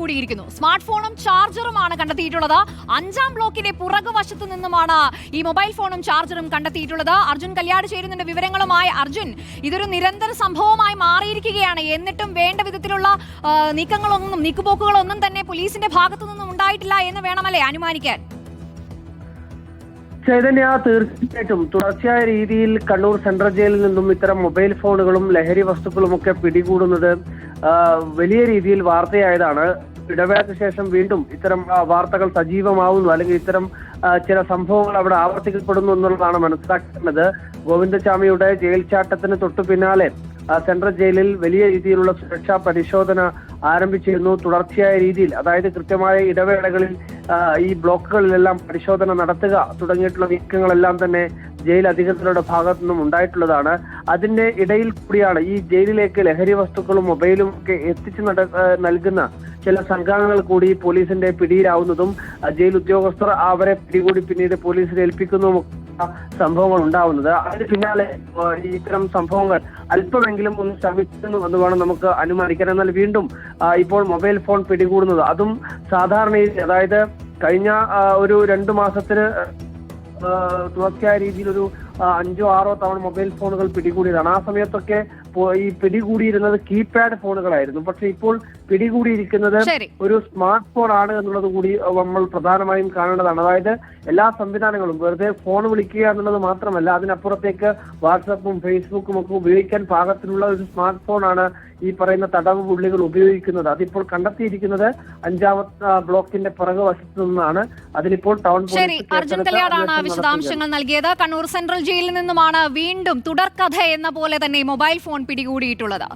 പിടികൂടിയിരിക്കുന്നു. Smart ഫോണും ചാർജറുമാണ് കണ്ടെത്തിയിട്ടുള്ളത്. 5-ാം ബ്ലോക്കിന്റെ പുറകുവശത്തു നിന്നുമാണ് ഈ മൊബൈൽ ഫോണും ചാർജറും കണ്ടെത്തിയിട്ടുള്ളത്. അർജുൻ കല്യാട് ചേരുന്നുണ്ട് വിവരങ്ങളുമായി. അർജുൻ, ഇതൊരു നിരന്തര സംഭവമായി മാറിയിരിക്കുകയാണ്. എന്നിട്ടും വേണ്ട വിധത്തിലുള്ള നീക്കുപോക്കുകളൊന്നും തന്നെ പോലീസിന്റെ ഭാഗത്തു നിന്നും ഉണ്ടായിട്ടില്ല എന്ന് വേണമല്ലേ അനുമാനിക്കാൻ? ചൈതന്യ, തീർച്ചയായിട്ടും തുടർച്ചയായ രീതിയിൽ കണ്ണൂർ സെൻട്രൽ ജയിലിൽ നിന്നും ഇത്തരം മൊബൈൽ ഫോണുകളും ലഹരി വസ്തുക്കളും ഒക്കെ പിടികൂടുന്നത് വലിയ രീതിയിൽ വാർത്തയായതാണ്. ഇടവേളയ്ക്ക് ശേഷം വീണ്ടും ഇത്തരം വാർത്തകൾ സജീവമാവുന്നു, അല്ലെങ്കിൽ ഇത്തരം ചില സംഭവങ്ങൾ അവിടെ ആവർത്തിക്കപ്പെടുന്നു എന്നുള്ളതാണ് മനസ്സിലാക്കേണ്ടത്. ഗോവിന്ദചാമിയുടെ ജയിൽ ചാട്ടത്തിന് തൊട്ടു പിന്നാലെ സെൻട്രൽ ജയിലിൽ വലിയ രീതിയിലുള്ള സുരക്ഷാ പരിശോധന ആരംഭിച്ചിരുന്നു. തുടർച്ചയായ രീതിയിൽ, അതായത് കൃത്യമായ ഇടവേളകളിൽ ഈ ബ്ലോക്കുകളിലെല്ലാം പരിശോധന നടത്തുക തുടങ്ങിയിട്ടുള്ള നീക്കങ്ങളെല്ലാം തന്നെ ജയിൽ അധികൃതരുടെ ഭാഗത്തു നിന്നും ഉണ്ടായിട്ടുള്ളതാണ്. അതിന്റെ ഇടയിൽ കൂടിയാണ് ഈ ജയിലിലേക്ക് ലഹരി വസ്തുക്കളും മൊബൈലും ഒക്കെ എത്തിച്ചു നൽകുന്ന ചില സംഘങ്ങൾ കൂടി പോലീസിന്റെ പിടിയിലാവുന്നതും ജയിൽ ഉദ്യോഗസ്ഥർ അവരെ പിടികൂടി പിന്നീട് പോലീസിൽ ഏൽപ്പിക്കുന്നതും സംഭവങ്ങൾ ഉണ്ടാവുന്നത്. അതിന് പിന്നാലെ ഇത്തരം സംഭവങ്ങൾ അല്പമെങ്കിലും ഒന്ന് ശമിക്കുന്നു എന്ന് വേണം നമുക്ക് അനുമാനിക്കാൻ. എന്നാൽ വീണ്ടും ഇപ്പോൾ മൊബൈൽ ഫോൺ പിടികൂടുന്നത്, അതും സാധാരണ, അതായത് കഴിഞ്ഞ ഒരു 2 മാസത്തിന് തുടർച്ചയായ രീതിയിൽ ഒരു 5-6 തവണ മൊബൈൽ ഫോണുകൾ പിടികൂടിയതാണ്. ആ സമയത്തൊക്കെ ഈ പിടികൂടിയിരുന്നത് കീപാഡ് ഫോണുകളായിരുന്നു. പക്ഷെ ഇപ്പോൾ പിടികൂടിയിരിക്കുന്നത് ഒരു സ്മാർട്ട് ഫോൺ ആണ് എന്നുള്ളത് കൂടി നമ്മൾ പ്രധാനമായും കാണേണ്ടതാണ്. അതായത് എല്ലാ സംവിധാനങ്ങളും, വെറുതെ ഫോൺ വിളിക്കുക എന്നുള്ളത് മാത്രമല്ല, അതിനപ്പുറത്തേക്ക് വാട്സപ്പും ഫേസ്ബുക്കും ഒക്കെ ഉപയോഗിക്കാൻ പാകത്തിലുള്ള ഒരു സ്മാർട്ട് ഫോൺ ആണ് ഈ പറയുന്ന തടവ് പുള്ളികൾ ഉപയോഗിക്കുന്നത്. അതിപ്പോൾ കണ്ടെത്തിയിരിക്കുന്നത് 5-ാം ബ്ലോക്കിന്റെ പുറകുവശത്തു നിന്നാണ്. അതിനിപ്പോൾ ടൗൺ അർജുൻ കല്യാടാണ് വിശദാംശങ്ങൾ നൽകിയത്. കണ്ണൂർ സെൻട്രൽ ജയിലിൽ നിന്നുമാണ് വീണ്ടും തുടർക്കഥ എന്ന പോലെ തന്നെ മൊബൈൽ ഫോൺ പിടികൂടിയിട്ടുള്ളത്.